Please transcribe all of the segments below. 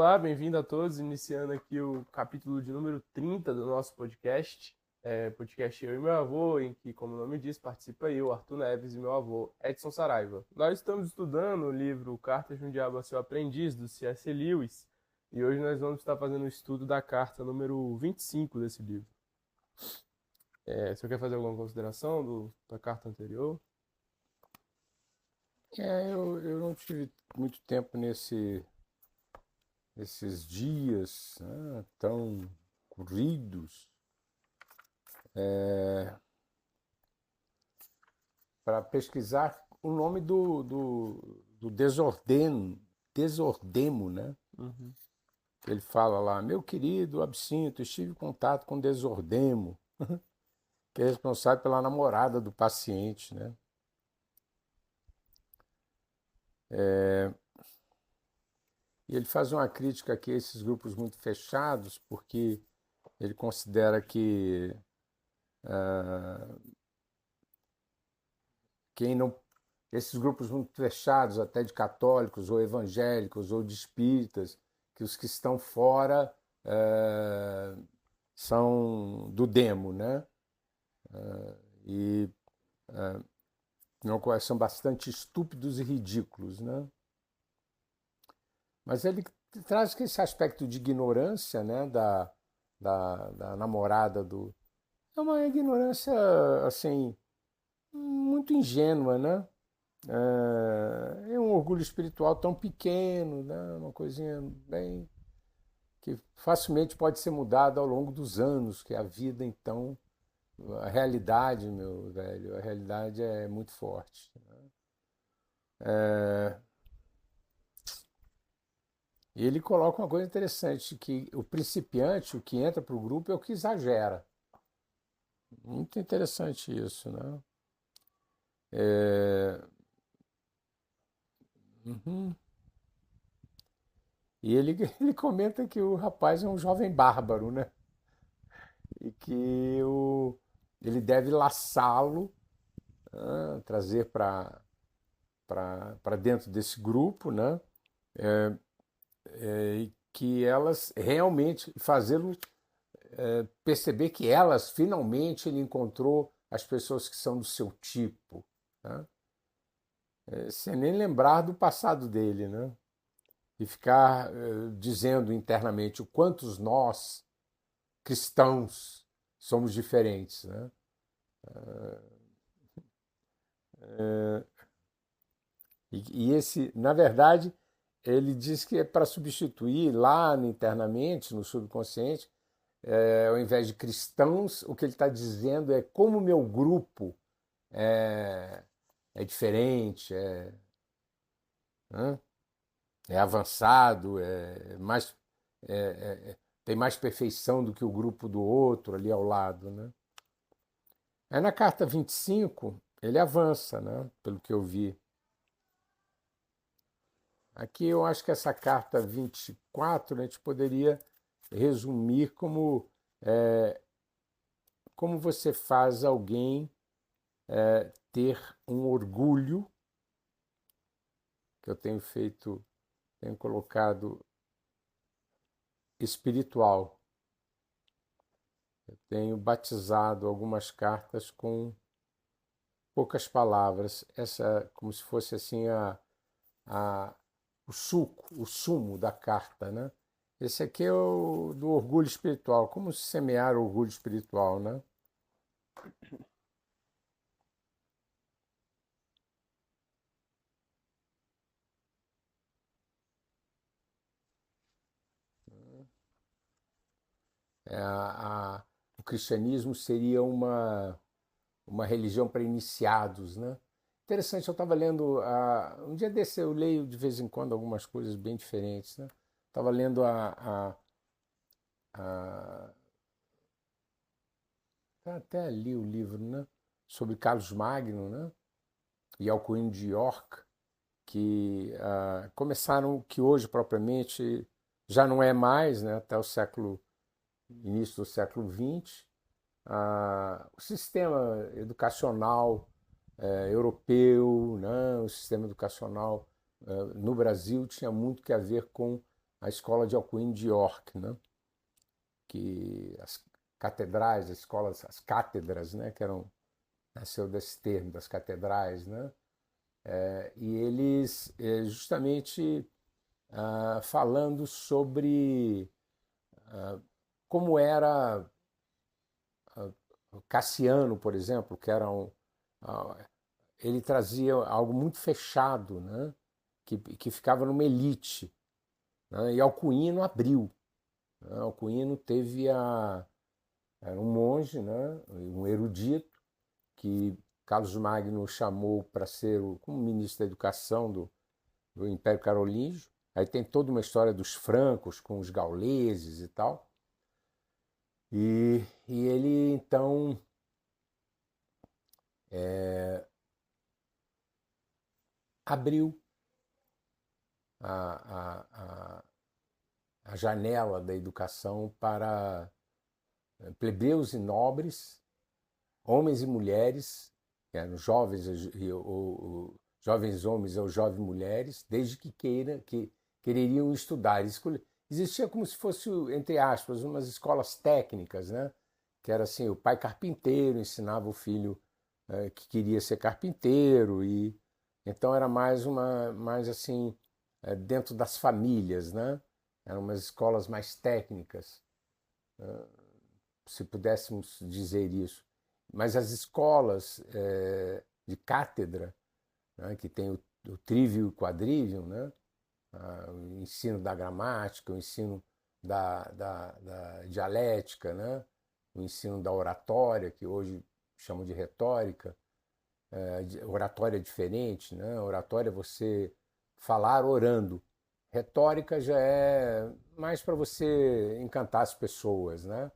Olá, bem-vindo a todos, iniciando aqui o capítulo de número 30 do nosso podcast. Podcast Eu e Meu Avô, em que, como o nome diz, participa eu, Arthur Neves, e meu avô, Edson Saraiva. Nós estamos estudando o livro Cartas de um Diabo a Seu Aprendiz, do C.S. Lewis, e hoje nós vamos estar fazendo o estudo da carta número 25 desse livro. Você quer fazer alguma consideração da carta anterior? Eu não tive muito tempo nesses dias, né, tão corridos para pesquisar o nome do desordemo, né? Uhum. Ele fala lá, meu querido Absinto, estive em contato com Desordemo, que é responsável pela namorada do paciente, né? E ele faz uma crítica aqui a esses grupos muito fechados, porque ele considera que quem não esses grupos muito fechados, até de católicos ou evangélicos ou de espíritas, que os que estão fora são do demo, né? E não, são bastante estúpidos e ridículos, né? Mas ele traz que esse aspecto de ignorância, né, da namorada do é uma ignorância assim muito ingênua, né? É um orgulho espiritual tão pequeno, né? Uma coisinha bem que facilmente pode ser mudada ao longo dos anos, que a vida então, a realidade, meu velho, a realidade é muito forte. E ele coloca uma coisa interessante, que o principiante, o que entra para o grupo, é o que exagera. Muito interessante isso, né? É, uhum. E ele, ele comenta que o rapaz é um jovem bárbaro, né? E que ele deve laçá-lo, né? Trazer para dentro desse grupo, né? E que elas realmente fazê-lo perceber que elas finalmente ele encontrou as pessoas que são do seu tipo, né? Sem nem lembrar do passado dele, né? E ficar dizendo internamente o quantos nós cristãos somos diferentes, né? E esse, na verdade, ele diz que é para substituir lá internamente, no subconsciente, ao invés de cristãos, o que ele está dizendo é como o meu grupo é, é diferente, né? É avançado, tem mais perfeição do que o grupo do outro ali ao lado, né? Aí na carta 25 ele avança, né? Pelo que eu vi. Aqui eu acho que essa carta 24 a gente poderia resumir como você faz alguém ter um orgulho, que eu tenho feito, tenho colocado espiritual. Eu tenho batizado algumas cartas com poucas palavras, essa como se fosse assim a, o suco, o sumo da carta, né? Esse aqui é o do orgulho espiritual, como semear o orgulho espiritual, né? É, o cristianismo seria uma religião para iniciados, né? Interessante, eu estava lendo, um dia desse eu leio de vez em quando algumas coisas bem diferentes, né? Estava lendo a até li o livro, né? Sobre Carlos Magno, né? E Alcuino de York, que começaram, que hoje propriamente já não é mais, né? Até o início do século XX, o sistema educacional europeu, né? O sistema educacional no Brasil tinha muito que a ver com a escola de Alcuin de York, né? Que as catedrais, as escolas, as cátedras, né? Que eram, nasceu desse termo, das catedrais, né? E eles justamente falando sobre como era Cassiano, por exemplo, que era ele trazia algo muito fechado, né? Que ficava numa elite, né? E Alcuino abriu, né? Alcuino teve era um monge, né? Um erudito que Carlos Magno chamou para ser como ministro da Educação do Império Carolíngio. Aí tem toda uma história dos francos com os gauleses e tal. E ele então abriu a, a janela da educação para plebeus e nobres, homens e mulheres, que eram jovens, jovens homens ou jovens mulheres, desde que quereriam estudar. Existia como se fosse, entre aspas, umas escolas técnicas, né? Que era assim, o pai carpinteiro ensinava o filho que queria ser carpinteiro, e então era mais assim, dentro das famílias, né? Eram umas escolas mais técnicas, se pudéssemos dizer isso. Mas as escolas de cátedra, né, que tem o trívio e o quadrívio, né, o ensino da gramática, o ensino da dialética, né, o ensino da oratória, que hoje chamam de retórica. Oratória é diferente, né? Oratória é você falar orando. Retórica já é mais para você encantar as pessoas, né?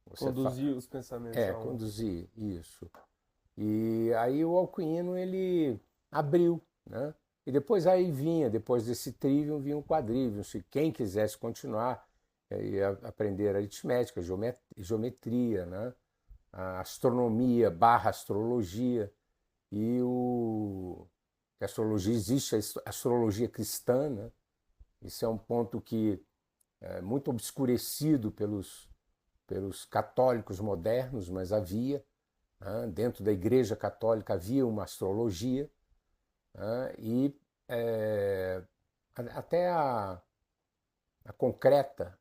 Você Conduzir os pensamentos a um. conduzir isso. E aí o Alcuino ele abriu, né? E depois aí depois desse trivium, vinha o quadrivium. Se quem quisesse continuar, ia aprender aritmética, geometria, né? A astronomia barra astrologia. A astrologia existe, a astrologia cristã, né? Isso é um ponto que é muito obscurecido pelos católicos modernos, mas havia, né? Dentro da Igreja Católica havia uma astrologia, né? E até a Concreta,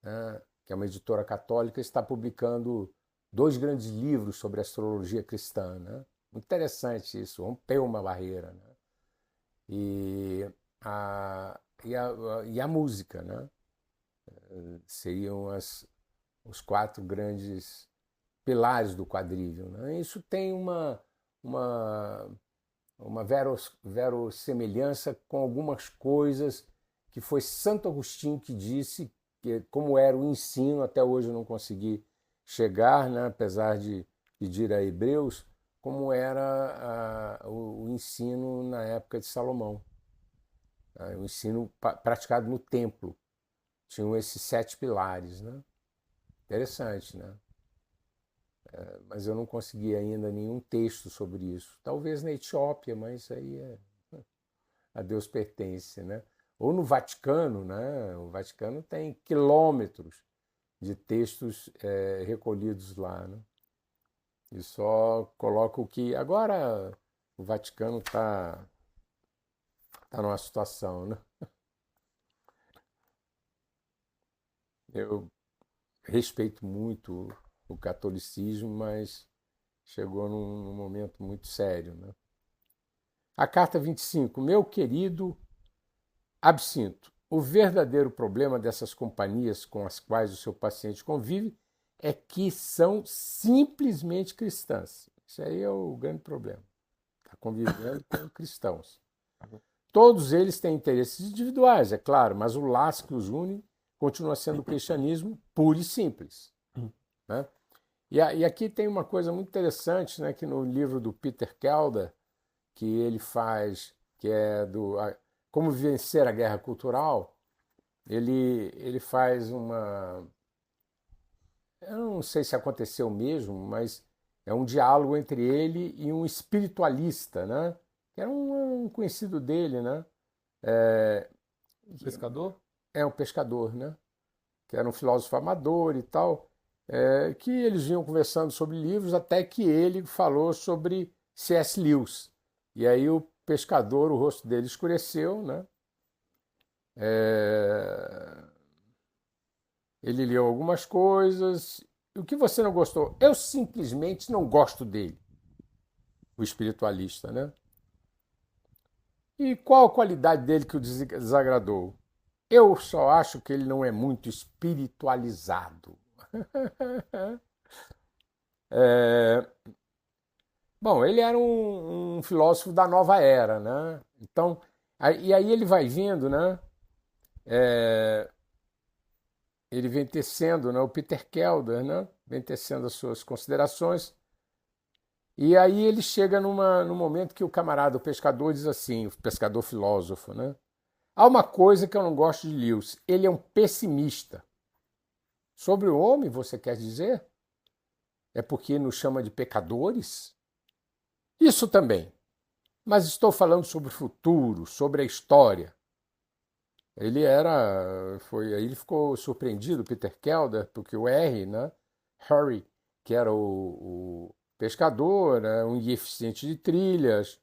né? Que é uma editora católica, está publicando 2 grandes livros sobre astrologia cristã, né? Muito interessante isso, rompeu uma barreira, né? E a música, né? Seriam os 4 grandes pilares do quadrívio, né? Isso tem uma, uma verossemelhança com algumas coisas que foi Santo Agostinho que disse, que como era o ensino, até hoje eu não consegui chegar, né? Apesar de pedir a Hebreus, como era o ensino na época de Salomão, né? O ensino praticado no templo. Tinham esses 7 pilares, né? Interessante, né? Mas eu não consegui ainda nenhum texto sobre isso. Talvez na Etiópia, mas aí a Deus pertence, né? Ou no Vaticano, né? O Vaticano tem quilômetros de textos recolhidos lá, né? E só coloco que agora o Vaticano tá numa situação, né? Eu respeito muito o catolicismo, mas chegou num momento muito sério, né? A carta 25. Meu querido Absinto, o verdadeiro problema dessas companhias com as quais o seu paciente convive é que são simplesmente cristãs. Isso aí é o grande problema. Está convivendo com cristãos. Todos eles têm interesses individuais, é claro, mas o laço que os une continua sendo o cristianismo puro e simples, né? E aqui tem uma coisa muito interessante, né, que no livro do Peter Kelder, que ele faz, que é do Como Vencer a Guerra Cultural, ele faz uma... Eu não sei se aconteceu mesmo, mas é um diálogo entre ele e um espiritualista, né? Que era um conhecido dele, né? Pescador? é um pescador, né? Que era um filósofo amador e tal, que eles vinham conversando sobre livros até que ele falou sobre C.S. Lewis. E aí o pescador, o rosto dele escureceu, né? Ele leu algumas coisas. O que você não gostou? Eu simplesmente não gosto dele, o espiritualista, né? E qual a qualidade dele que o desagradou? Eu só acho que ele não é muito espiritualizado. É, bom, ele era um filósofo da nova era, né? Então, e aí ele vai vindo, né? É, ele vem tecendo, né? O Peter Kelder, né? Vem tecendo as suas considerações. E aí ele chega num momento que o camarada, o pescador, diz assim, o pescador filósofo, né? Há uma coisa que eu não gosto de Lewis, ele é um pessimista. Sobre o homem, você quer dizer? É porque nos chama de pecadores? Isso também. Mas estou falando sobre o futuro, sobre a história. Aí ele ficou surpreendido, Peter Kelder, porque o R, né? Harry, que era o pescador, né, um eficiente de trilhas,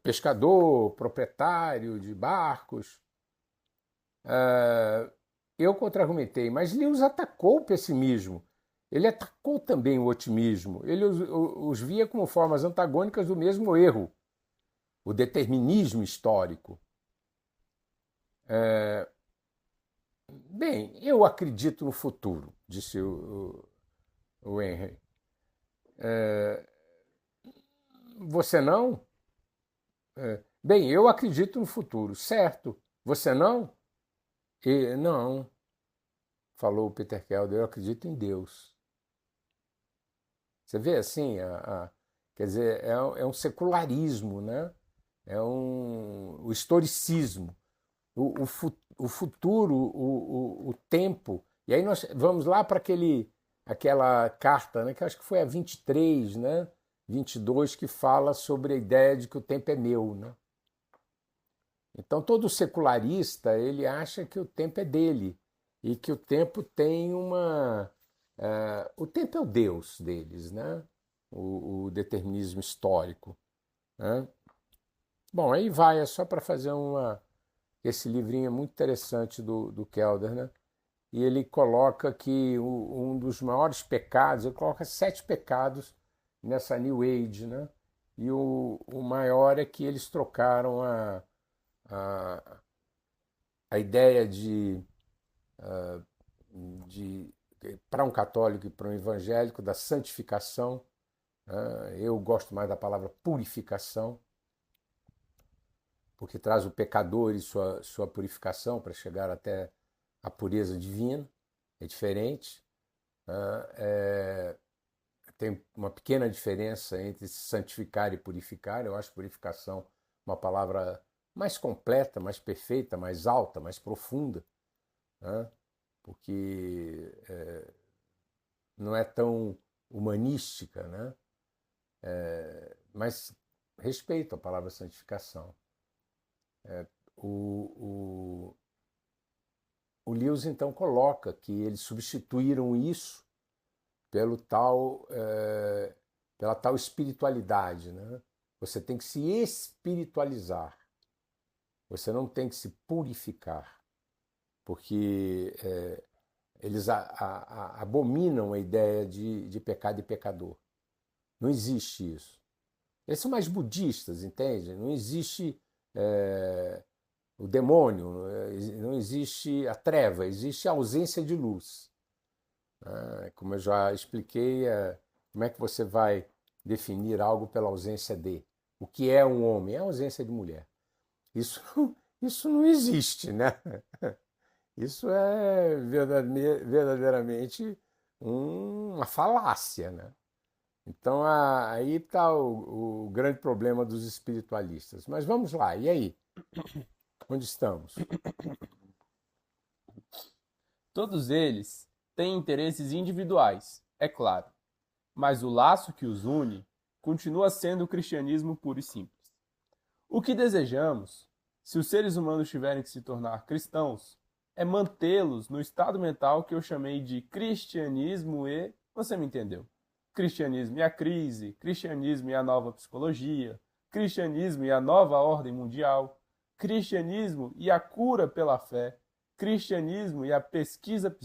pescador, proprietário de barcos. Eu contra-argumentei, mas Lewis atacou o pessimismo. Ele atacou também o otimismo. Ele os via como formas antagônicas do mesmo erro, o determinismo histórico. Bem, eu acredito no futuro, disse o Henry. Você não? Bem, eu acredito no futuro, certo? Você não? Não, falou o Peter Kelder, eu acredito em Deus. Você vê assim, quer dizer, é um secularismo, né? O historicismo, o futuro, o tempo. E aí nós vamos lá para aquela carta, né, que acho que foi a 23, né? 22, que fala sobre a ideia de que o tempo é meu, né? Então todo secularista ele acha que o tempo é dele e que o tempo tem uma o tempo é o Deus deles, né? O determinismo histórico, né? Bom, aí vai, é só para fazer esse livrinho é muito interessante do Kelder, né? E ele coloca que um dos maiores pecados, ele coloca 7 pecados nessa New Age, né? E o maior é que eles trocaram a, a ideia de para um católico e para um evangélico, da santificação. Eu gosto mais da palavra purificação, porque traz o pecador e sua purificação para chegar até a pureza divina. É diferente. Tem uma pequena diferença entre santificar e purificar. Eu acho purificação uma palavra mais completa, mais perfeita, mais alta, mais profunda, né? Porque não é tão humanística, né? Mas respeito a palavra santificação. O, o Lewis então coloca que eles substituíram isso pela tal espiritualidade, né? Você tem que se espiritualizar, você não tem que se purificar, porque eles abominam a ideia de pecado e pecador. Não existe isso. Eles são mais budistas, entende? Não existe o demônio, não existe a treva, existe a ausência de luz. Como eu já expliquei, como é que você vai definir algo pela ausência de? O que é um homem? É a ausência de mulher. Isso, isso não existe, né? Isso é verdadeiramente uma falácia, né? Então aí está o grande problema dos espiritualistas. Mas vamos lá, e aí? Onde estamos? Todos eles têm interesses individuais, é claro, mas o laço que os une continua sendo o cristianismo puro e simples. O que desejamos Se os seres humanos tiverem que se tornar cristãos, é mantê-los no estado mental que eu chamei de cristianismo e... Você me entendeu? Cristianismo e a crise, cristianismo e a nova psicologia, cristianismo e a nova ordem mundial, cristianismo e a cura pela fé, cristianismo e a pesquisa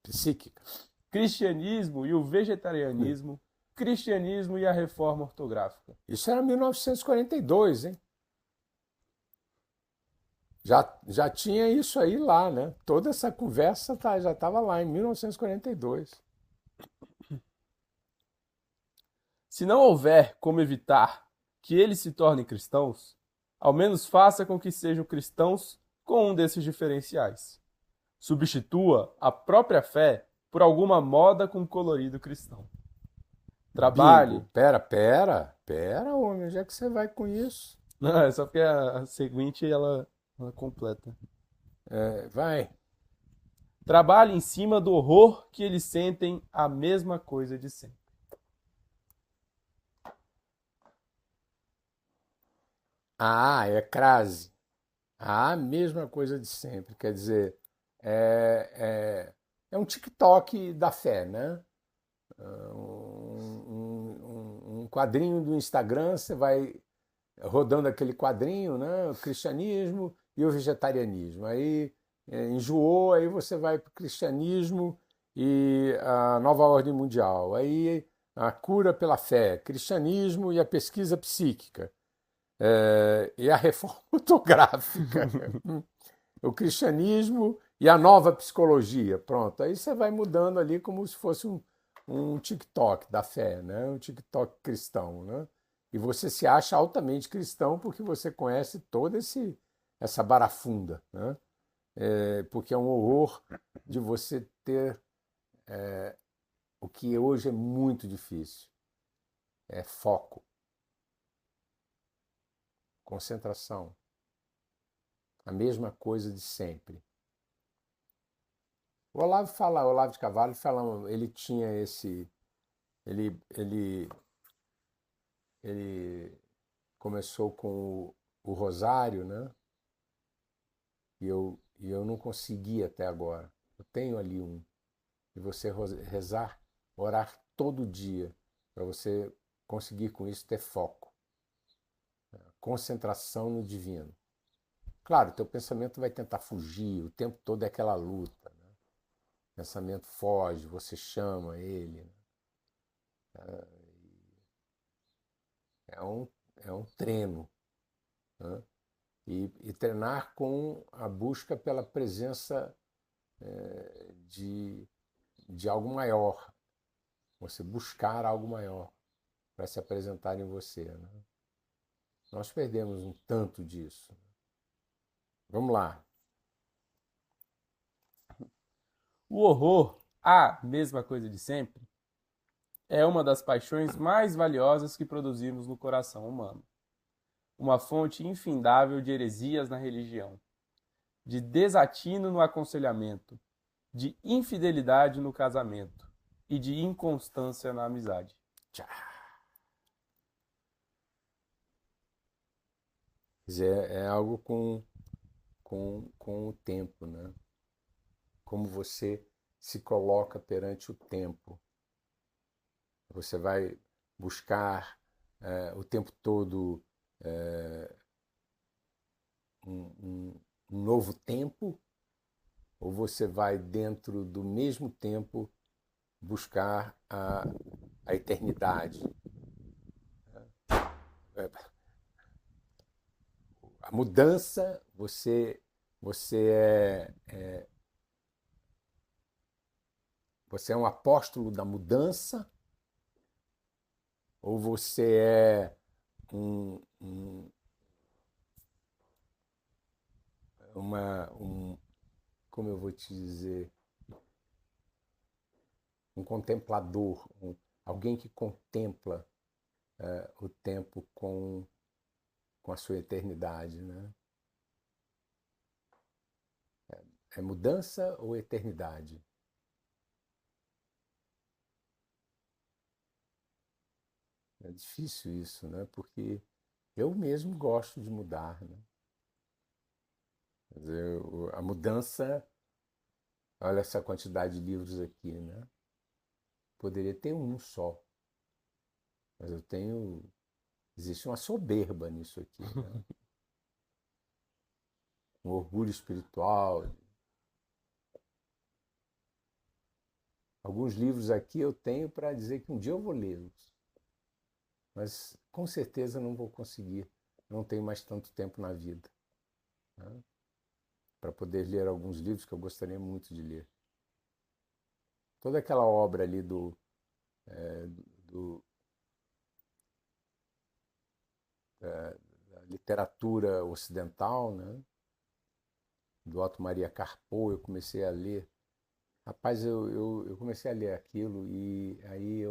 Psíquica. cristianismo e o vegetarianismo, cristianismo e a reforma ortográfica. Isso era 1942, hein? Já tinha isso aí lá, né? Toda essa conversa já estava lá em 1942. Se não houver como evitar que eles se tornem cristãos, ao menos faça com que sejam cristãos com um desses diferenciais. Substitua a própria fé por alguma moda com colorido cristão. Trabalhe. Bingo. Pera, homem, onde é que você vai com isso? Não, é só porque a seguinte ela completa. Vai. Trabalhe em cima do horror que eles sentem a mesma coisa de sempre. É crase. A mesma coisa de sempre. Quer dizer, é um TikTok da fé, né? Um quadrinho do Instagram, você vai rodando aquele quadrinho, né? O cristianismo e o vegetarianismo. Aí enjoou, aí você vai para o cristianismo e a nova ordem mundial. Aí a cura pela fé, cristianismo e a pesquisa psíquica. E a reforma ortográfica, o cristianismo e a nova psicologia. Pronto, aí você vai mudando ali como se fosse um TikTok da fé, né? Um TikTok cristão. Né? E você se acha altamente cristão porque você conhece toda essa barafunda. Né? Porque é um horror de você ter o que hoje é muito difícil. É foco. Concentração. A mesma coisa de sempre. O Olavo de Carvalho fala, ele tinha esse, ele começou com o rosário, né? E eu não consegui até agora. Eu tenho ali um. E você rezar, orar todo dia, para você conseguir com isso ter foco, concentração no divino. Claro, teu pensamento vai tentar fugir, o tempo todo é aquela luta. Né? O pensamento foge, você chama ele. Né? É um treino. Né? E treinar com a busca pela presença de algo maior. Você buscar algo maior para se apresentar em você. Né? Nós perdemos um tanto disso. Vamos lá. O horror, a mesma coisa de sempre, é uma das paixões mais valiosas que produzimos no coração humano. Uma fonte infindável de heresias na religião, de desatino no aconselhamento, de infidelidade no casamento e de inconstância na amizade. Quer dizer, é algo com o tempo, né? Como você se coloca perante o tempo. Você vai buscar o tempo todo um novo tempo, ou você vai dentro do mesmo tempo buscar a eternidade. A mudança, você é um apóstolo da mudança, ou você é como eu vou te dizer, um contemplador, alguém que contempla o tempo com a sua eternidade, né? É mudança ou eternidade? É difícil isso, né? Porque eu mesmo gosto de mudar, né? Quer dizer, a mudança, olha essa quantidade de livros aqui, né? Poderia ter um só, mas eu tenho. Existe uma soberba nisso aqui, né? Um orgulho espiritual. Alguns livros aqui eu tenho para dizer que um dia eu vou lê-los, mas com certeza não vou conseguir. Não tenho mais tanto tempo na vida, né? Para poder ler alguns livros que eu gostaria muito de ler. Toda aquela obra ali do da literatura ocidental, né? Do Otto Maria Carpo, eu comecei a ler. Rapaz, eu comecei a ler aquilo e aí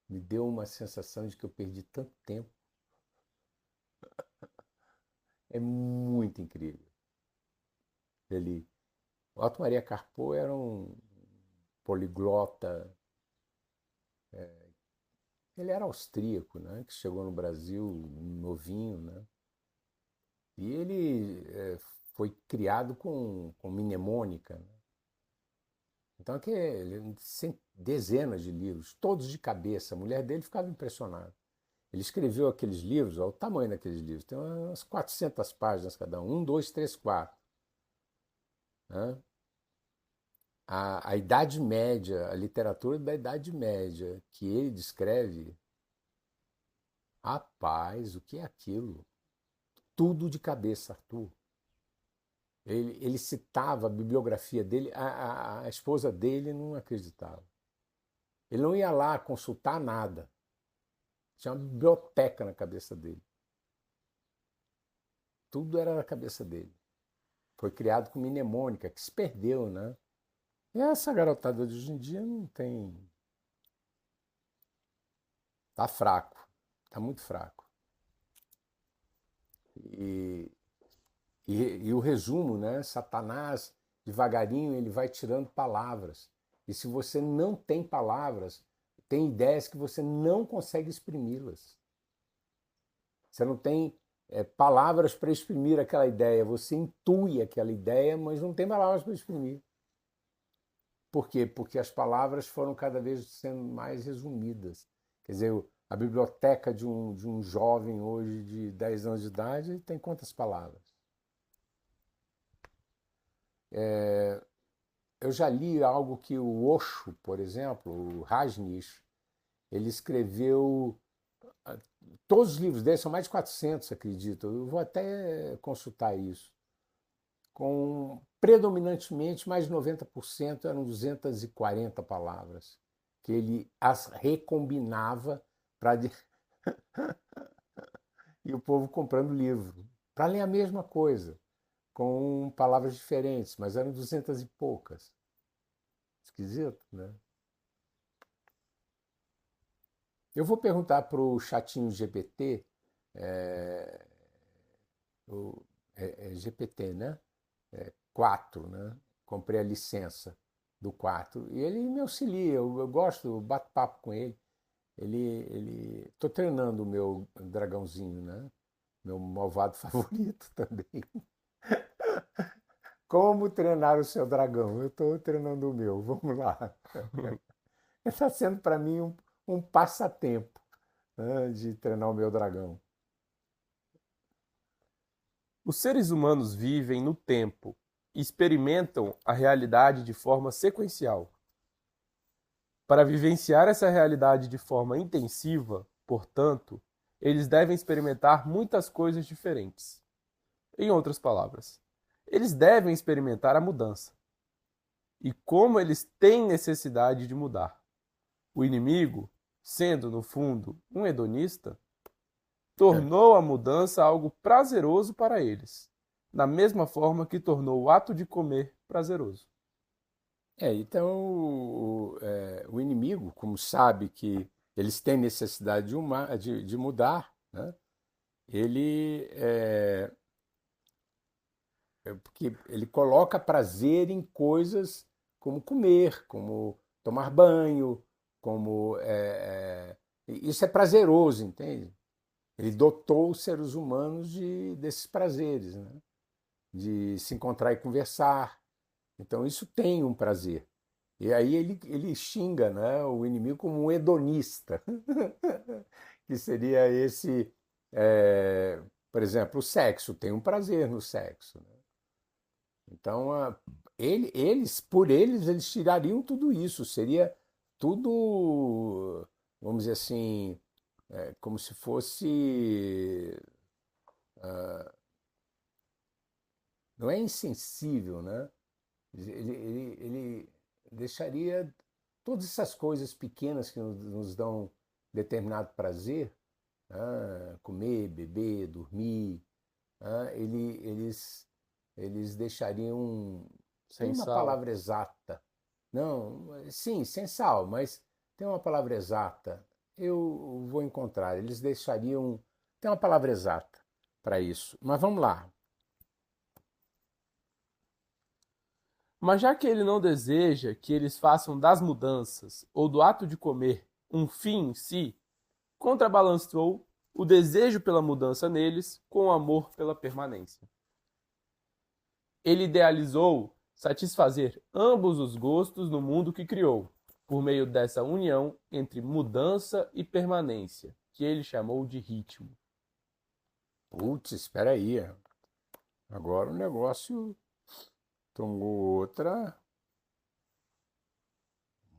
me deu uma sensação de que eu perdi tanto tempo. É muito incrível. Ele, o Otto Maria Carpo era um poliglota. Ele era austríaco, né? Que chegou no Brasil novinho, né? E ele foi criado com mnemônica, né? Então, aqui, dezenas de livros, todos de cabeça. A mulher dele ficava impressionada. Ele escreveu aqueles livros, olha o tamanho daqueles livros, tem umas 400 páginas cada um, 2, 3, 4. Né? A Idade Média, a literatura da Idade Média, que ele descreve, rapaz, o que é aquilo? Tudo de cabeça, Arthur. Ele citava a bibliografia dele, a esposa dele não acreditava. Ele não ia lá consultar nada. Tinha uma biblioteca na cabeça dele. Tudo era na cabeça dele. Foi criado com mnemônica, que se perdeu, né? E essa garotada de hoje em dia não tem. Tá fraco. Tá muito fraco. E, e o resumo, né? Satanás, devagarinho, ele vai tirando palavras. E se você não tem palavras, tem ideias que você não consegue exprimi-las. Você não tem palavras para exprimir aquela ideia. Você intui aquela ideia, mas não tem palavras para exprimir. Por quê? Porque as palavras foram cada vez sendo mais resumidas. Quer dizer, a biblioteca de um jovem hoje de 10 anos de idade tem quantas palavras? Eu já li algo que o Osho, por exemplo, o Rajneesh, ele escreveu. Todos os livros dele são mais de 400, acredito. Eu vou até consultar isso. Com predominantemente mais de 90% eram 240 palavras, que ele as recombinava para e o povo comprando livro para ler a mesma coisa, com palavras diferentes, mas eram 200 e poucas. Esquisito, né? Eu vou perguntar para o chatinho GPT, é, o, GPT, né? 4, né? Comprei a licença do 4 e ele me auxilia, eu gosto, eu bato papo com ele. Tô treinando o meu dragãozinho, né? Meu malvado favorito também. Como treinar o seu dragão? Eu estou treinando o meu, vamos lá. Está sendo para mim um passatempo, né, de treinar o meu dragão. Os seres humanos vivem no tempo e experimentam a realidade de forma sequencial. Para vivenciar essa realidade de forma intensiva, portanto, eles devem experimentar muitas coisas diferentes. Em outras palavras, eles devem experimentar a mudança. E como eles têm necessidade de mudar. O inimigo, sendo no fundo um hedonista, tornou a mudança algo prazeroso para eles, da mesma forma que tornou o ato de comer prazeroso. Então o inimigo, como sabe que eles têm necessidade de mudar, né? Ele porque ele coloca prazer em coisas como comer, como tomar banho, como isso é prazeroso, entende? Ele dotou os seres humanos desses prazeres, né? De se encontrar e conversar. Então isso tem um prazer. E aí ele xinga, né, o inimigo como um hedonista, que seria esse, por exemplo, o sexo, tem um prazer no sexo. Né? Então, por eles tirariam tudo isso, seria tudo, vamos dizer assim, como se fosse, não é insensível, né? Ele deixaria todas essas coisas pequenas que nos dão determinado prazer, né? Comer, beber, dormir, né? Eles deixariam. Tem Sem uma sal. palavra exata. Não, sim, sem sal, mas tem uma palavra exata. Eu vou encontrar. Eles deixariam. Tem uma palavra exata para isso. Mas vamos lá. Mas já que ele não deseja que eles façam das mudanças ou do ato de comer um fim em si, contrabalançou o desejo pela mudança neles com o amor pela permanência. Ele idealizou satisfazer ambos os gostos no mundo que criou, por meio dessa união entre mudança e permanência, que ele chamou de ritmo. Putz, espera aí. Agora o negócio tomou outra.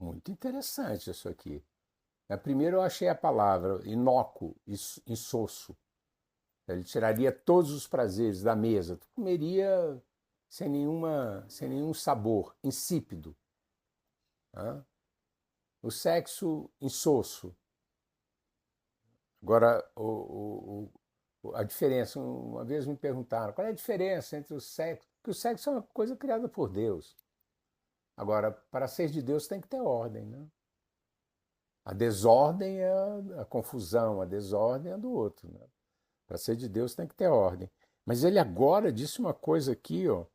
Muito interessante isso aqui. Primeiro eu achei a palavra inócuo, insosso. Ele tiraria todos os prazeres da mesa. Tu comeria sem nenhum sabor, insípido. Né? O sexo insosso. Agora, a diferença, uma vez me perguntaram, qual é a diferença entre o sexo? Porque o sexo é uma coisa criada por Deus. Agora, para ser de Deus tem que ter ordem, né? A desordem é a confusão, a desordem é do outro, né? Para ser de Deus tem que ter ordem. Mas ele agora disse uma coisa aqui, ó.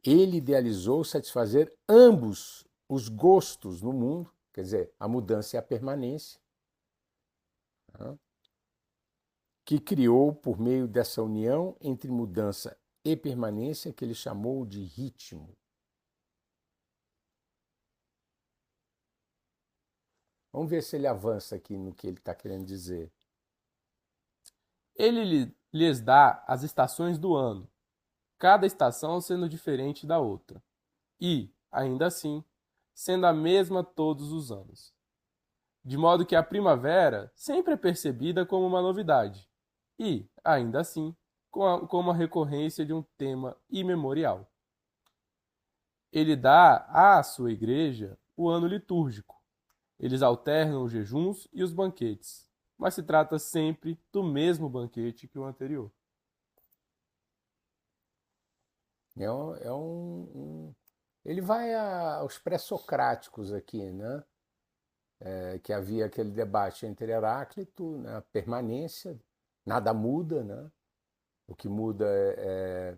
Ele idealizou satisfazer ambos os gostos no mundo, quer dizer, a mudança e a permanência, né? Que criou por meio dessa união entre mudança e permanência que ele chamou de ritmo. Vamos ver se ele avança aqui no que ele está querendo dizer. Ele lhes dá as estações do ano, cada estação sendo diferente da outra, e, ainda assim, sendo a mesma todos os anos. De modo que a primavera sempre é percebida como uma novidade, e, ainda assim, como a recorrência de um tema imemorial. Ele dá à sua igreja o ano litúrgico. Eles alternam os jejuns e os banquetes, mas se trata sempre do mesmo banquete que o anterior. Ele vai aos pré-socráticos aqui, né? Que havia aquele debate entre Heráclito, né? A permanência, nada muda, né? O que muda é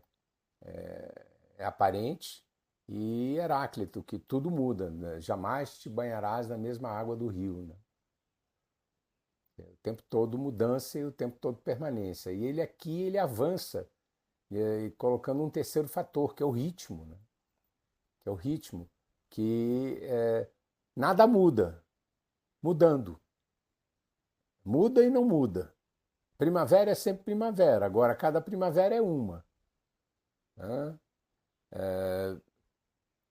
aparente, e Heráclito, que tudo muda, né? Jamais te banharás na mesma água do rio, né? O tempo todo mudança e o tempo todo permanência. E ele aqui ele avança colocando um terceiro fator, que é o ritmo, né? Que é o ritmo, que nada muda, mudando. Muda e não muda. Primavera é sempre primavera, agora cada primavera é uma. Né?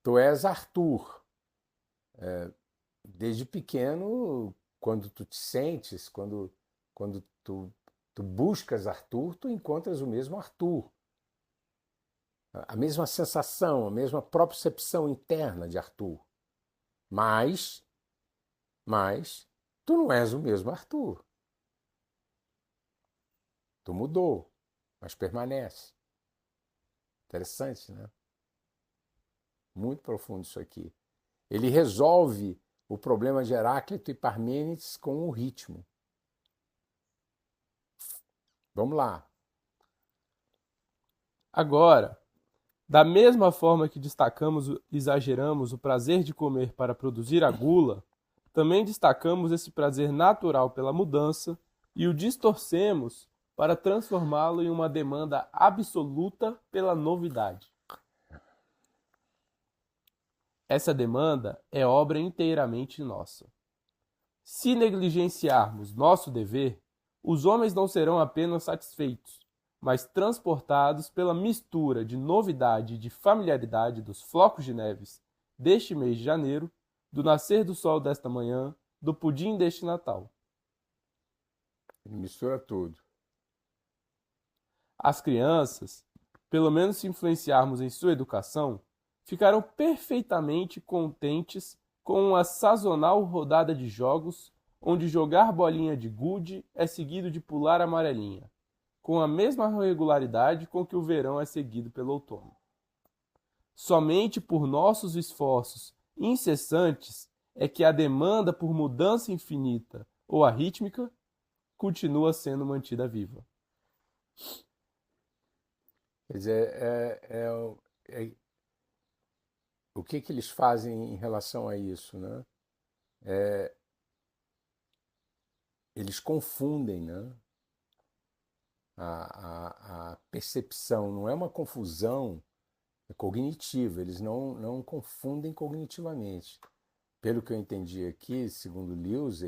Tu és Arthur. Desde pequeno, quando tu te sentes, quando tu buscas Arthur, tu encontras o mesmo Arthur. A mesma sensação, a mesma propriocepção interna de Arthur. Mas tu não és o mesmo Arthur. Tu mudou, mas permanece. Interessante, né? Muito profundo isso aqui. Ele resolve o problema de Heráclito e Parmênides com o ritmo. Vamos lá. Agora, da mesma forma que destacamos e exageramos o prazer de comer para produzir a gula, também destacamos esse prazer natural pela mudança e o distorcemos para transformá-lo em uma demanda absoluta pela novidade. Essa demanda é obra inteiramente nossa. Se negligenciarmos nosso dever, os homens não serão apenas satisfeitos, mas transportados pela mistura de novidade e de familiaridade dos flocos de neves deste mês de janeiro, do nascer do sol desta manhã, do pudim deste Natal. Ele mistura tudo. As crianças, pelo menos se influenciarmos em sua educação, ficarão perfeitamente contentes com uma sazonal rodada de jogos onde jogar bolinha de gude é seguido de pular amarelinha, com a mesma regularidade com que o verão é seguido pelo outono. Somente por nossos esforços incessantes é que a demanda por mudança infinita ou arrítmica continua sendo mantida viva. Quer dizer, o que que eles fazem em relação a isso, né? Eles confundem, né? A percepção, não é uma confusão cognitiva, eles não confundem cognitivamente. Pelo que eu entendi aqui, segundo Lewis,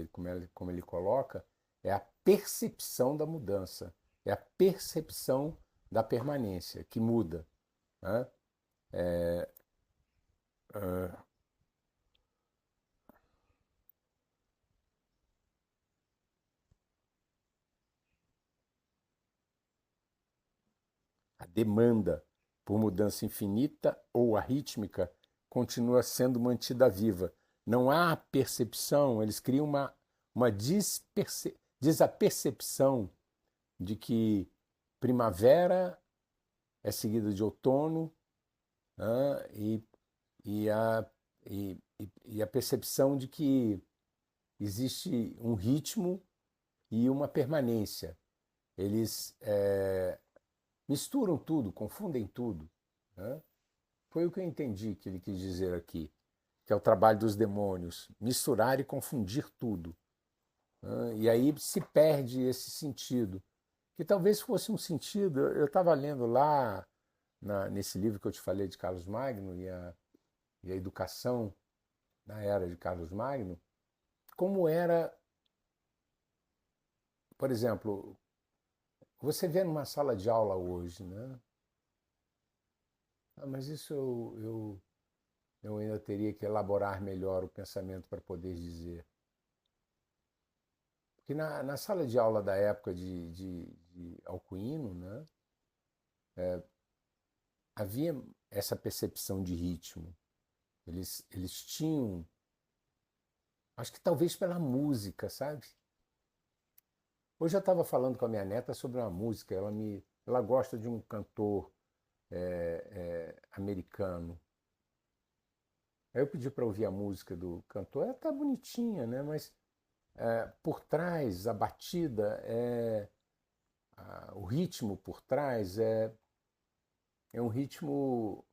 como ele coloca, é a percepção da mudança, é a percepção da permanência que muda, né? É, a demanda por mudança infinita ou arrítmica continua sendo mantida viva. Não há percepção, eles criam uma desapercepção de que primavera é seguida de outono, né? E, a, e a percepção de que existe um ritmo e uma permanência. Eles misturam tudo, confundem tudo, né? Foi o que eu entendi que ele quis dizer aqui, que é o trabalho dos demônios, misturar e confundir tudo, né? E aí se perde esse sentido, que talvez fosse um sentido. Eu estava lendo lá nesse livro que eu te falei de Carlos Magno e a educação na era de Carlos Magno, como era, por exemplo, você vê numa sala de aula hoje, né? Ah, mas isso eu ainda teria que elaborar melhor o pensamento para poder dizer. Porque na sala de aula da época de Alcuino, né, havia essa percepção de ritmo. Eles tinham, acho que talvez pela música, sabe? Hoje eu estava falando com a minha neta sobre uma música. Ela gosta de um cantor americano. Aí eu pedi para ouvir a música do cantor. É até bonitinha, né? Mas por trás, a batida, o ritmo por trás é um ritmo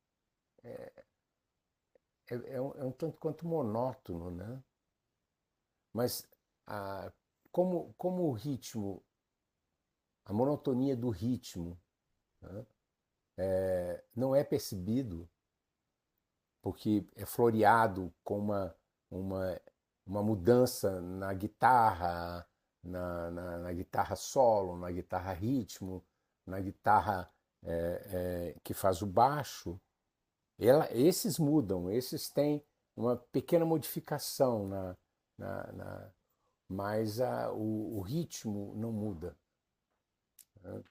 é um tanto quanto monótono, né? Mas a, como o ritmo, a monotonia do ritmo, né, não é percebido, porque é floreado com uma mudança na guitarra, na guitarra solo, na guitarra ritmo, na guitarra que faz o baixo. Esses mudam, esses têm uma pequena modificação, mas o ritmo não muda, né?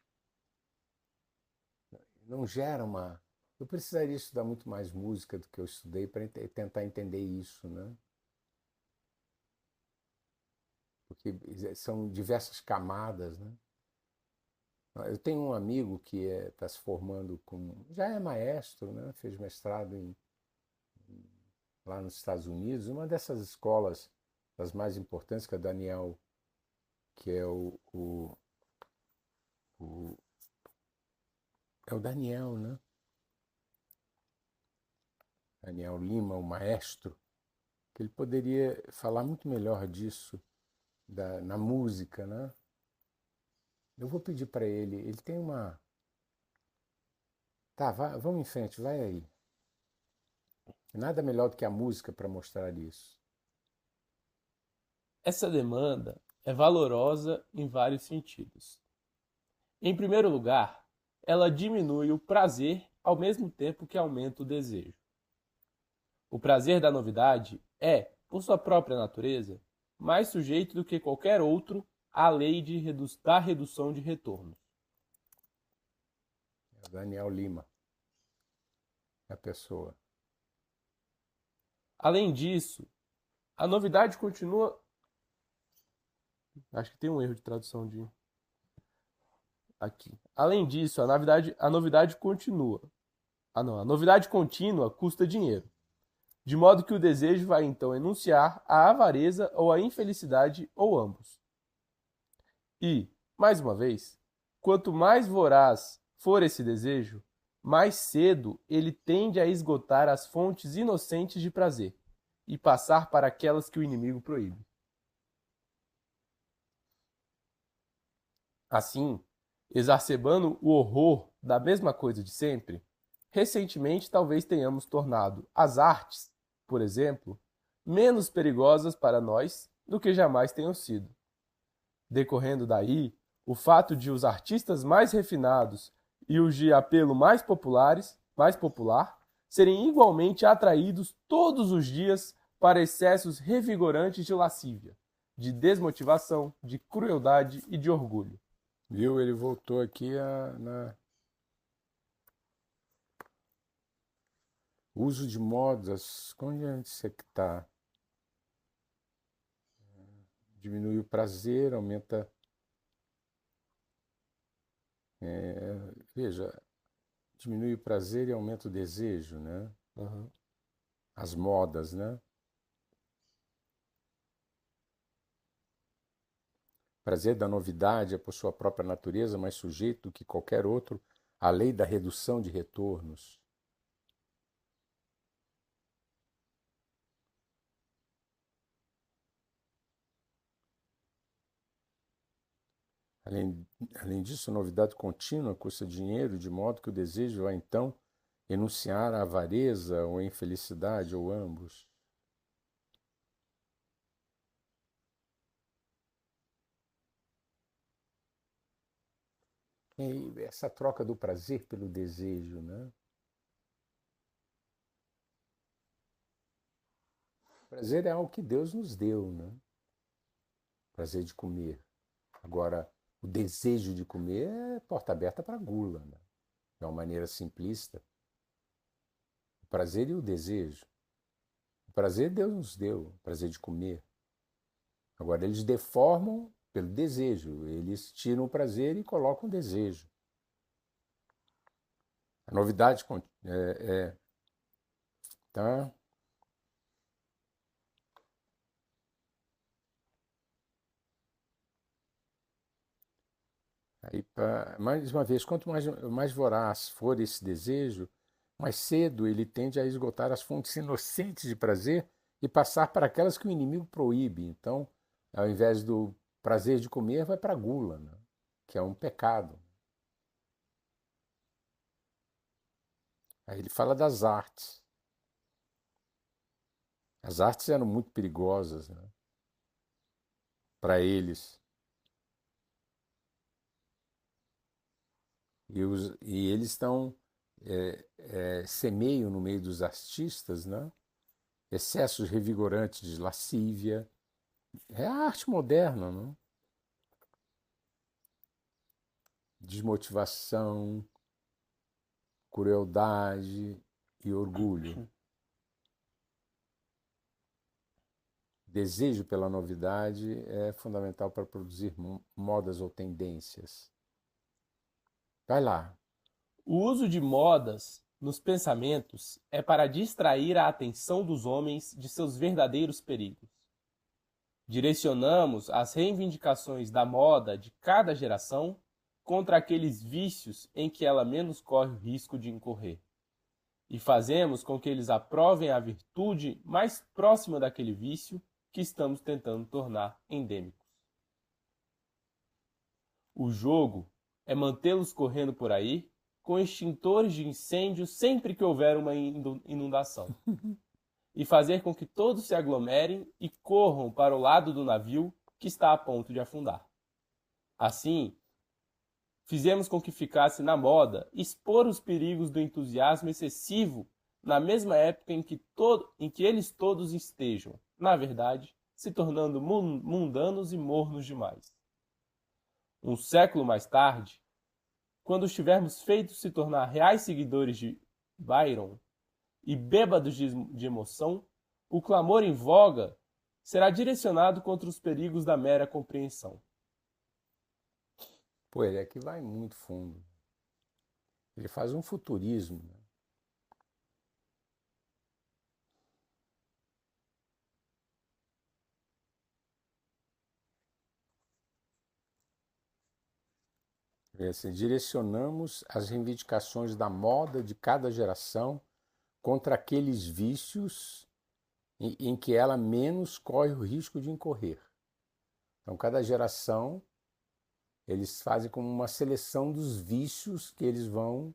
Não gera uma. Eu precisaria estudar muito mais música do que eu estudei para tentar entender isso, né? Porque são diversas camadas, né? Eu tenho um amigo que está se formando já é maestro, né? Fez mestrado lá nos Estados Unidos, uma dessas escolas das mais importantes, que é o Daniel, que é é o Daniel, né? Daniel Lima, o maestro, que ele poderia falar muito melhor disso na música, né? Eu vou pedir para ele. Ele tem uma. Tá, vamos em frente, vai aí. Nada melhor do que a música para mostrar isso. Essa demanda é valorosa em vários sentidos. Em primeiro lugar, ela diminui o prazer ao mesmo tempo que aumenta o desejo. O prazer da novidade é, por sua própria natureza, mais sujeito do que qualquer outro à lei da redução de retornos. É o Daniel Lima, a pessoa. Além disso, a novidade continua. Acho que tem um erro de tradução de aqui. Além disso, a novidade continua. A novidade contínua custa dinheiro. De modo que o desejo vai então enunciar a avareza ou a infelicidade ou ambos. E, mais uma vez, quanto mais voraz for esse desejo, mais cedo ele tende a esgotar as fontes inocentes de prazer e passar para aquelas que o inimigo proíbe. Assim, exacerbando o horror da mesma coisa de sempre, recentemente talvez tenhamos tornado as artes, por exemplo, menos perigosas para nós do que jamais tenham sido. Decorrendo daí, o fato de os artistas mais refinados e os de apelo mais popular, serem igualmente atraídos todos os dias para excessos revigorantes de lascívia, de desmotivação, de crueldade e de orgulho. Viu? Ele voltou aqui uso de modas. Onde é que está? Diminui o prazer, aumenta. Veja, diminui o prazer e aumenta o desejo, né? Uhum. As modas, né? O prazer da novidade é, por sua própria natureza, mais sujeito do que qualquer outro à lei da redução de retornos. Além disso, a novidade contínua custa dinheiro, de modo que o desejo vai então enunciar a avareza ou a infelicidade, ou ambos. E essa troca do prazer pelo desejo, né? O prazer é algo que Deus nos deu, né? O prazer de comer. Agora, o desejo de comer é porta aberta para a gula, né? De uma maneira simplista. O prazer e o desejo. O prazer Deus nos deu, o prazer de comer. Agora, eles deformam pelo desejo. Eles tiram o prazer e colocam o desejo. A novidade tá? Aí, mais uma vez, quanto mais voraz for esse desejo, mais cedo ele tende a esgotar as fontes inocentes de prazer e passar para aquelas que o inimigo proíbe. Então, ao invés do prazer de comer, vai para a gula, né? Que é um pecado. Aí ele fala das artes. As artes eram muito perigosas, né? Para eles. E eles estão semeiam no meio dos artistas, né? Excessos revigorantes de lascívia. É a arte moderna, né? Desmotivação, crueldade e orgulho. Desejo pela novidade é fundamental para produzir modas ou tendências. Vai lá. O uso de modas nos pensamentos é para distrair a atenção dos homens de seus verdadeiros perigos. Direcionamos as reivindicações da moda de cada geração contra aqueles vícios em que ela menos corre o risco de incorrer. E fazemos com que eles aprovem a virtude mais próxima daquele vício que estamos tentando tornar endêmicos. O jogo é mantê-los correndo por aí com extintores de incêndio sempre que houver uma inundação, e fazer com que todos se aglomerem e corram para o lado do navio que está a ponto de afundar. Assim, fizemos com que ficasse na moda expor os perigos do entusiasmo excessivo na mesma época em que eles todos estejam, na verdade, se tornando mundanos e mornos demais. Um século mais tarde, quando os tivermos feito se tornar reais seguidores de Byron e bêbados de emoção, o clamor em voga será direcionado contra os perigos da mera compreensão. Pô, ele aqui vai muito fundo. Ele faz um futurismo, né? Assim, direcionamos as reivindicações da moda de cada geração contra aqueles vícios em que ela menos corre o risco de incorrer. Então, cada geração, eles fazem como uma seleção dos vícios que eles vão,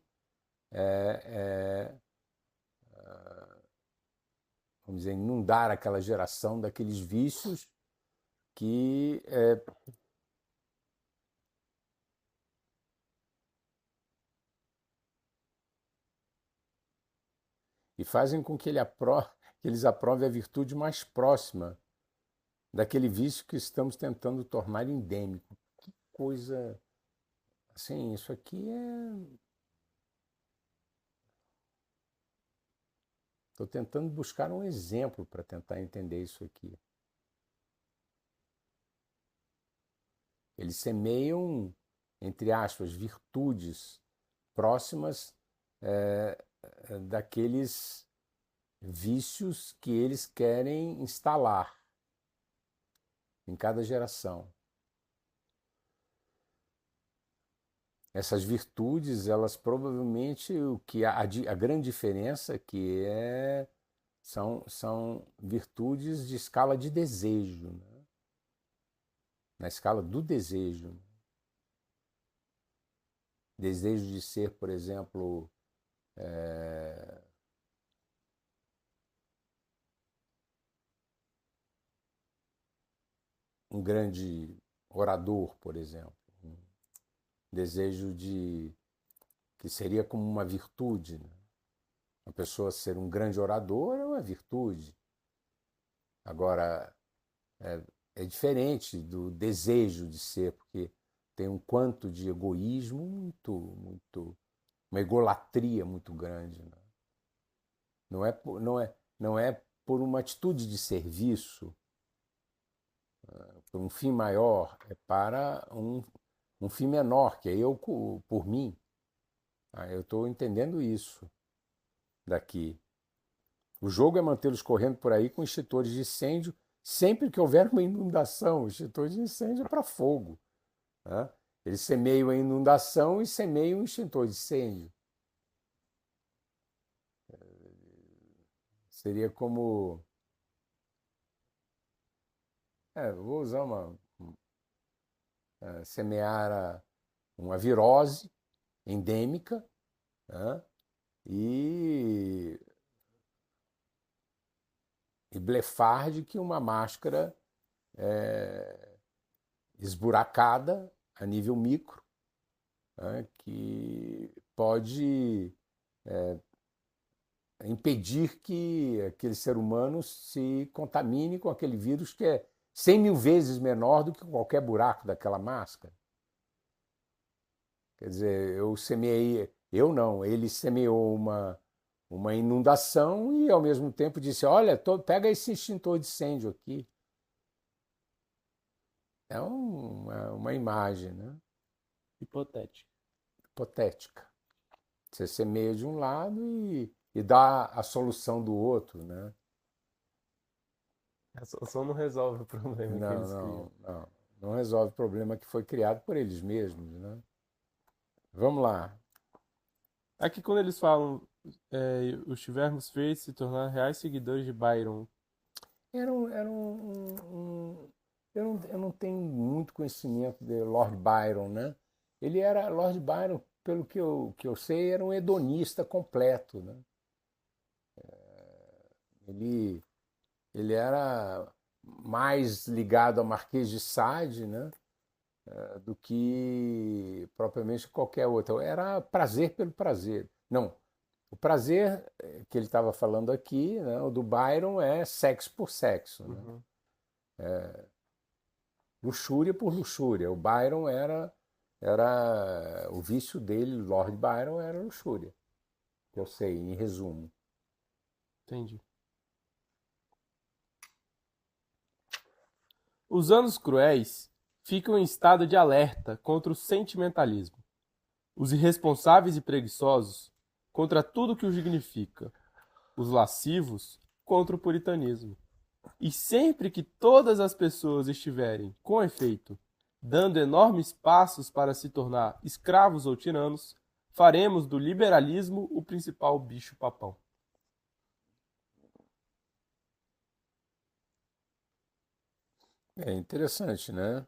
vamos dizer, inundar aquela geração daqueles vícios que e fazem com que que eles aprovem a virtude mais próxima daquele vício que estamos tentando tornar endêmico. Que coisa. Assim, isso aqui é. Estou tentando buscar um exemplo para tentar entender isso aqui. Eles semeiam, entre aspas, virtudes próximas daqueles vícios que eles querem instalar em cada geração. Essas virtudes, elas provavelmente, o que a grande diferença são virtudes de escala de desejo, né? Na escala do desejo. Desejo de ser, por exemplo, um grande orador, por exemplo. Um desejo que seria como uma virtude, né? Uma pessoa ser um grande orador é uma virtude. Agora, é diferente do desejo de ser, porque tem um quanto de egoísmo uma egolatria muito grande, né? Não é por uma atitude de serviço, por um fim maior, é para um fim menor, que é eu por mim. Eu estou entendendo isso daqui. O jogo é mantê-los correndo por aí com extintores de incêndio sempre que houver uma inundação. O extintor de incêndio é para fogo, né? Eles semeiam a inundação e semeiam o extintor de incêndio. Seria como... vou usar semear uma virose endêmica, né? E blefar de que uma máscara esburacada a nível micro, né, que pode impedir que aquele ser humano se contamine com aquele vírus que é 100 mil vezes menor do que qualquer buraco daquela máscara. Quer dizer, eu não, ele semeou uma inundação e ao mesmo tempo disse, olha, pega esse extintor de incêndio aqui. É uma imagem, né? Hipotética. Você semeia de um lado e dá a solução do outro, né? A solução não resolve o problema que eles criam. Não resolve o problema que foi criado por eles mesmos, né? Vamos lá. Aqui quando eles falam os tivermos feito se tornar reais seguidores de Byron. Era eu não tenho muito conhecimento de Lord Byron, né? Lord Byron, pelo que eu sei, era um hedonista completo, né? Ele, ele era mais ligado a Marquês de Sade, né? Do que propriamente qualquer outro. Era prazer pelo prazer. Não, o prazer que ele estava falando aqui, né, o do Byron, é sexo por sexo, né? Uhum. Luxúria por luxúria. O Byron era o vício dele, Lord Byron, era luxúria. Eu sei, em resumo. Entendi. Os anos cruéis ficam em estado de alerta contra o sentimentalismo. Os irresponsáveis e preguiçosos contra tudo que os dignifica. Os lascivos contra o puritanismo. E sempre que todas as pessoas estiverem, com efeito, dando enormes passos para se tornar escravos ou tiranos, faremos do liberalismo o principal bicho-papão. É interessante, né?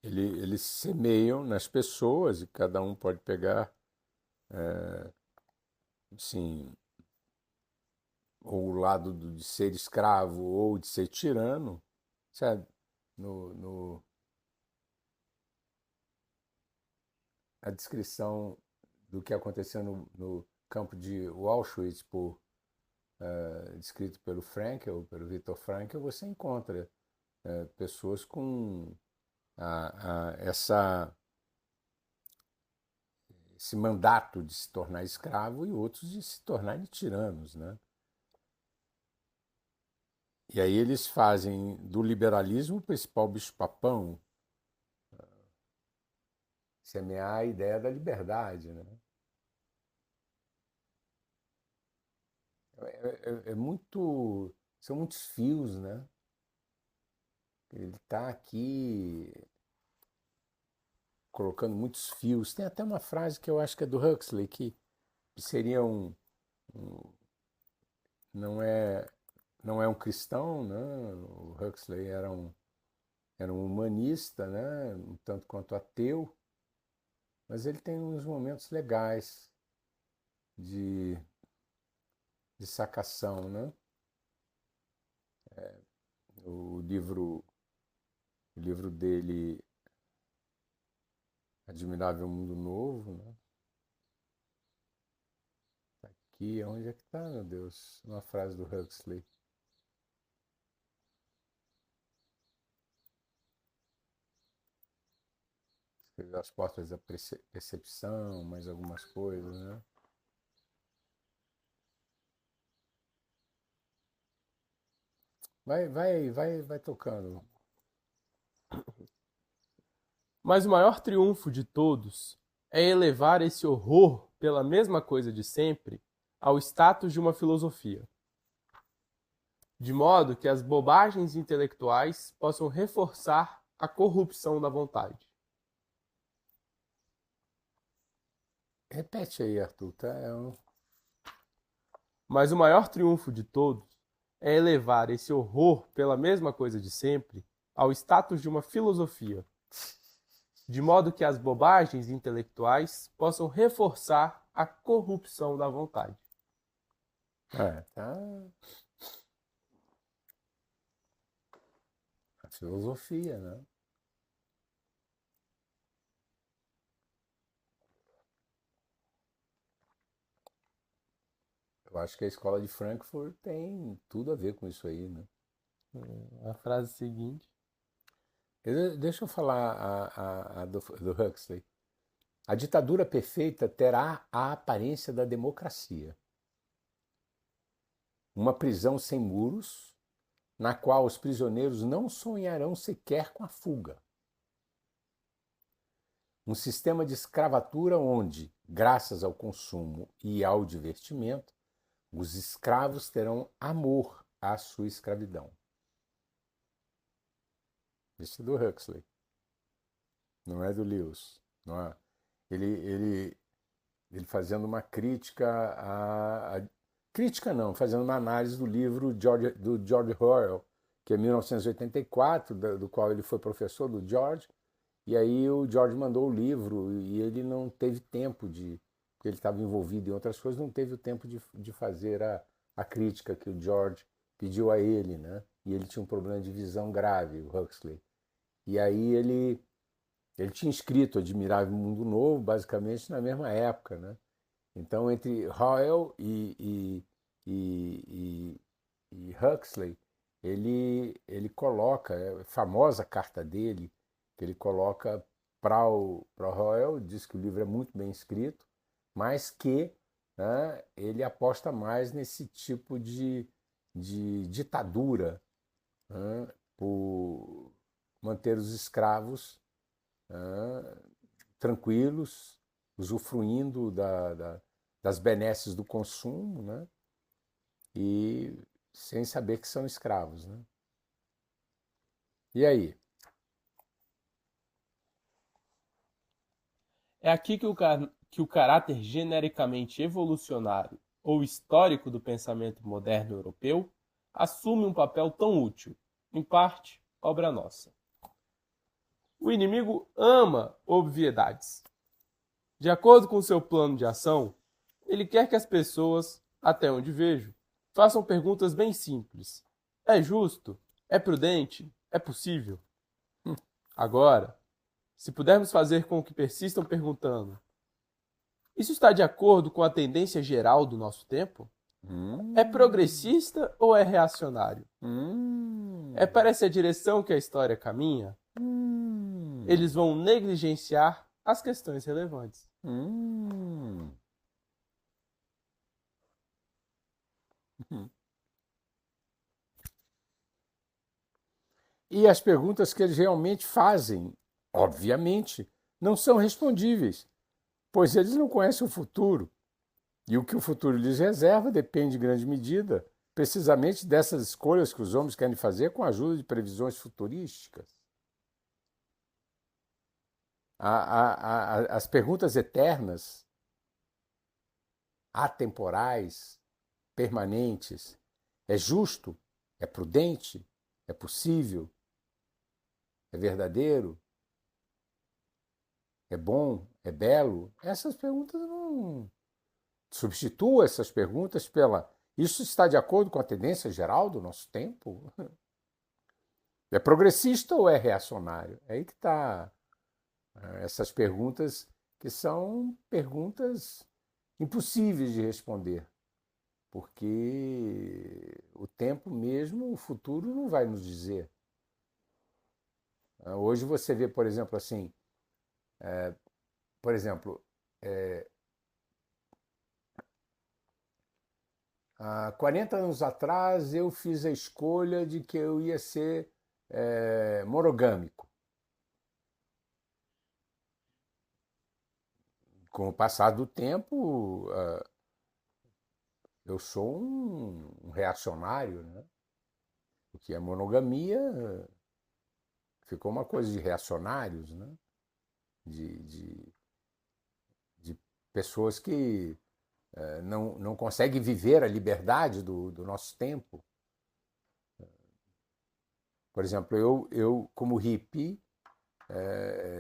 Eles semeiam nas pessoas e cada um pode pegar, sim, ou o lado de ser escravo ou de ser tirano, sabe? No, a descrição do que aconteceu no campo de Auschwitz, descrito pelo Frankl, pelo Viktor Frankl, você encontra pessoas com esse mandato de se tornar escravo e outros de se tornarem tiranos, né? E aí eles fazem do liberalismo o principal bicho-papão, semear a ideia da liberdade, né? São muitos fios, né? Ele está aqui colocando muitos fios. Tem até uma frase que eu acho que é do Huxley, que seria não é, não é um cristão, né? O Huxley era um humanista, né? Um tanto quanto ateu, mas ele tem uns momentos legais de, de sacação, né? O livro, o livro dele, Admirável Mundo Novo, né? Aqui, onde é que está, meu Deus? Uma frase do Huxley. Escreveu As Portas da Percepção, mais algumas coisas, né? Vai tocando. Mas o maior triunfo de todos é elevar esse horror pela mesma coisa de sempre ao status de uma filosofia, de modo que as bobagens intelectuais possam reforçar a corrupção da vontade. Repete aí, Arthur, tá? Mas o maior triunfo de todos é elevar esse horror pela mesma coisa de sempre ao status de uma filosofia, de modo que as bobagens intelectuais possam reforçar a corrupção da vontade. Tá. A filosofia, né? Eu acho que a escola de Frankfurt tem tudo a ver com isso aí, né? A frase seguinte. Deixa eu falar do Huxley. A ditadura perfeita terá a aparência da democracia. Uma prisão sem muros, na qual os prisioneiros não sonharão sequer com a fuga. Um sistema de escravatura onde, graças ao consumo e ao divertimento, os escravos terão amor à sua escravidão. Esse é do Huxley, não é do Lewis. Não é? Ele fazendo uma crítica crítica não, fazendo uma análise do livro do George Orwell, que é 1984, do qual ele foi professor do George, e aí o George mandou o livro e ele não teve tempo porque ele estava envolvido em outras coisas, não teve o tempo de fazer a crítica que o George pediu a ele, né? E ele tinha um problema de visão grave, o Huxley. E aí ele tinha escrito Admirável Mundo Novo, basicamente na mesma época, né? Então, entre Hoyle e Huxley, ele coloca, é a famosa carta dele, que ele coloca para o Hoyle, diz que o livro é muito bem escrito, mas que, né, ele aposta mais nesse tipo de ditadura, né, por manter os escravos, né, tranquilos, usufruindo das benesses do consumo, né? E sem saber que são escravos, né? E aí? É aqui que o caráter genericamente evolucionário ou histórico do pensamento moderno europeu assume um papel tão útil, em parte, obra nossa. O inimigo ama obviedades. De acordo com seu plano de ação, ele quer que as pessoas, até onde vejo, façam perguntas bem simples. É justo? É prudente? É possível? Agora, se pudermos fazer com que persistam perguntando: isso está de acordo com a tendência geral do nosso tempo? É progressista ou é reacionário? É para essa direção que a história caminha? Eles vão negligenciar as questões relevantes. E as perguntas que eles realmente fazem, obviamente, não são respondíveis, pois eles não conhecem o futuro. E o que o futuro lhes reserva depende, em grande medida, precisamente dessas escolhas que os homens querem fazer com a ajuda de previsões futurísticas. As perguntas eternas, atemporais, permanentes, é justo? É prudente? É possível? É verdadeiro? É bom? É belo? Essas perguntas não. Substitua essas perguntas pela. Isso está de acordo com a tendência geral do nosso tempo? É progressista ou é reacionário? É aí que está essas perguntas que são perguntas impossíveis de responder, porque o tempo mesmo, o futuro não vai nos dizer. Hoje você vê, por exemplo, assim, por exemplo, há 40 anos atrás eu fiz a escolha de que eu ia ser monogâmico. Com o passar do tempo, eu sou um reacionário, né? Porque a monogamia ficou uma coisa de reacionários, né? de, de, de pessoas que não conseguem viver a liberdade do nosso tempo. Por exemplo, eu como hippie,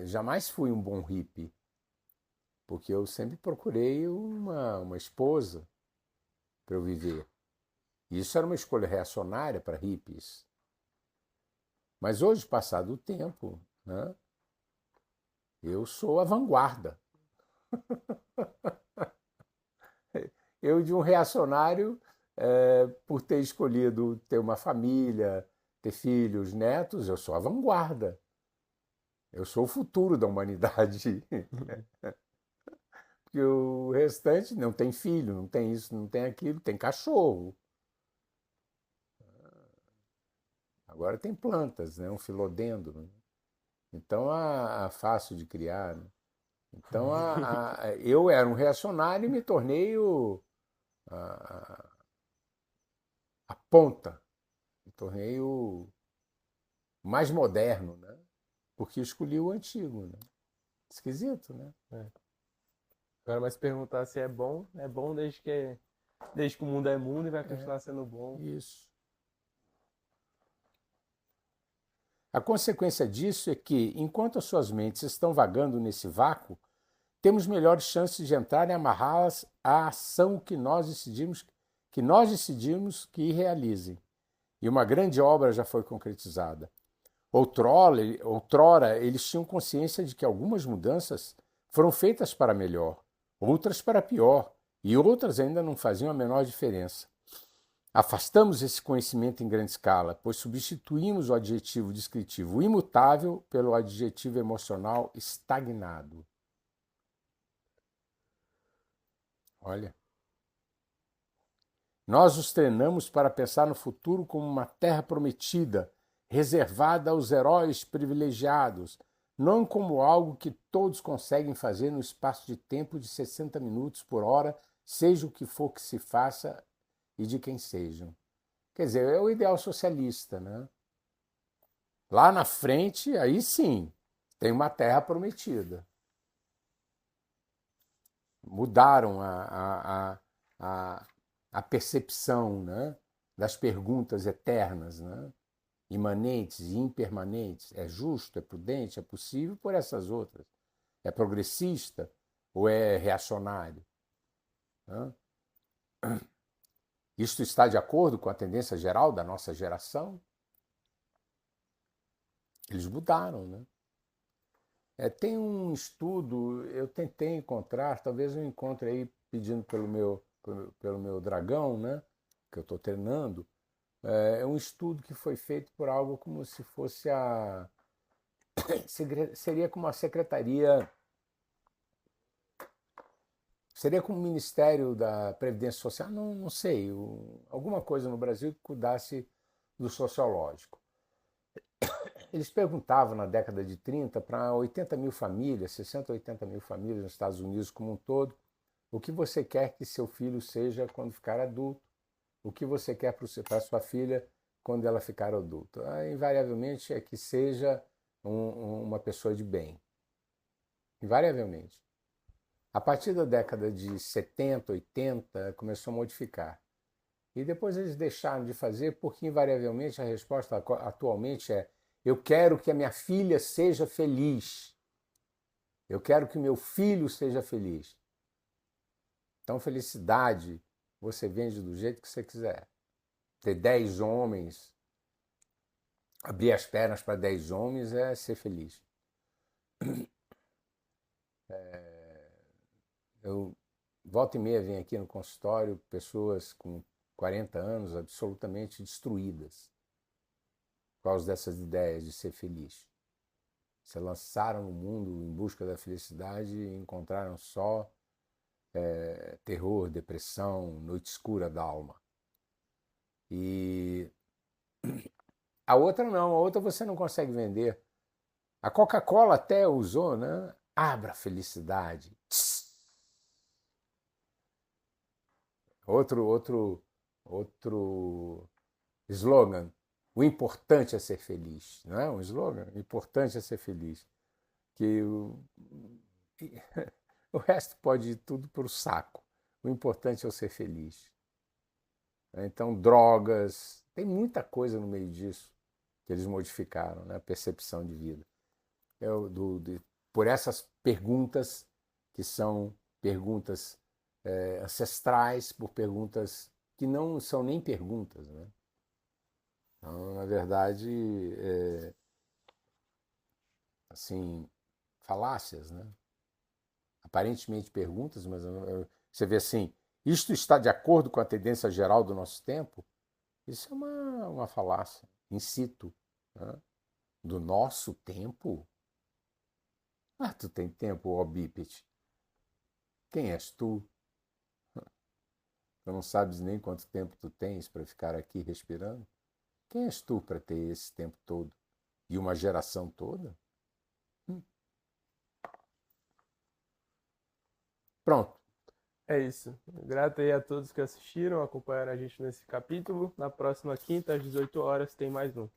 jamais fui um bom hippie, porque eu sempre procurei uma esposa para eu viver. E isso era uma escolha reacionária para hippies. Mas hoje, passado o tempo, né, eu sou a vanguarda. Eu, de um reacionário, por ter escolhido ter uma família, ter filhos, netos, eu sou a vanguarda. Eu sou o futuro da humanidade. Porque o restante não tem filho, não tem isso, não tem aquilo, tem cachorro. Agora tem plantas, né? Um filodendro. Então fácil de criar. Né? Então eu era um reacionário e me tornei a, a ponta. Me tornei o mais moderno, né? Porque escolhi o antigo. Né? Esquisito, né? Agora, mas perguntar se é bom desde que o mundo é mundo e vai continuar sendo bom. Isso. A consequência disso é que, enquanto as suas mentes estão vagando nesse vácuo, temos melhores chances de entrar e amarrá-las à ação que nós decidimos que realizem. E uma grande obra já foi concretizada. Outrora, eles tinham consciência de que algumas mudanças foram feitas para melhor, outras para pior, e outras ainda não faziam a menor diferença. Afastamos esse conhecimento em grande escala, pois substituímos o adjetivo descritivo imutável pelo adjetivo emocional estagnado. Olha, nós os treinamos para pensar no futuro como uma terra prometida, reservada aos heróis privilegiados, não como algo que todos conseguem fazer no espaço de tempo de 60 minutos por hora, seja o que for que se faça e de quem sejam. Quer dizer, é o ideal socialista, né? Lá na frente, aí sim, tem uma terra prometida. Mudaram a percepção, né, das perguntas eternas, né, imanentes e impermanentes. É justo, é prudente, é possível por essas outras. É progressista ou é reacionário? Né? Isto está de acordo com a tendência geral da nossa geração? Eles mudaram, né? Tem um estudo, eu tentei encontrar, talvez eu encontre aí pedindo pelo meu dragão, né, que eu estou treinando. É um estudo que foi feito por algo como se fosse seria como a secretaria, seria como o Ministério da Previdência Social, não sei, alguma coisa no Brasil que cuidasse do sociológico. Eles perguntavam na década de 30 para 80 mil famílias, 60, 80 mil famílias nos Estados Unidos como um todo, o que você quer que seu filho seja quando ficar adulto, o que você quer para sua filha quando ela ficar adulta. Invariavelmente é que seja uma pessoa de bem. Invariavelmente. A partir da década de 70, 80, começou a modificar. E depois eles deixaram de fazer porque, invariavelmente, a resposta atualmente é: eu quero que a minha filha seja feliz. Eu quero que o meu filho seja feliz. Então, felicidade você vende do jeito que você quiser. Ter 10 homens, abrir as pernas para 10 homens é ser feliz. Eu, volta e meia, venho aqui no consultório pessoas com 40 anos absolutamente destruídas por causa dessas ideias de ser feliz. Se lançaram no mundo em busca da felicidade e encontraram só terror, depressão, noite escura da alma. E a outra não, a outra você não consegue vender. A Coca-Cola até usou, né? Abra a felicidade. Outro slogan. O importante é ser feliz. Não é um slogan? O importante é ser feliz. Que o resto pode ir tudo para o saco. O importante é eu ser feliz. Então, drogas, tem muita coisa no meio disso que eles modificaram, né? A percepção de vida. Por essas perguntas que são perguntas ancestrais, por perguntas que não são nem perguntas, né? Então, na verdade, assim, falácias, né? Aparentemente perguntas, mas você vê assim, isto está de acordo com a tendência geral do nosso tempo? Isso é uma falácia, in situ, né? Do nosso tempo? Ah, tu tem tempo, ó bípede. Quem és tu? Tu não sabes nem quanto tempo tu tens para ficar aqui respirando? Quem és tu para ter esse tempo todo? E uma geração toda? Pronto. É isso. Grato aí a todos que assistiram, acompanharam a gente nesse capítulo. Na próxima quinta, às 18 horas, tem mais um.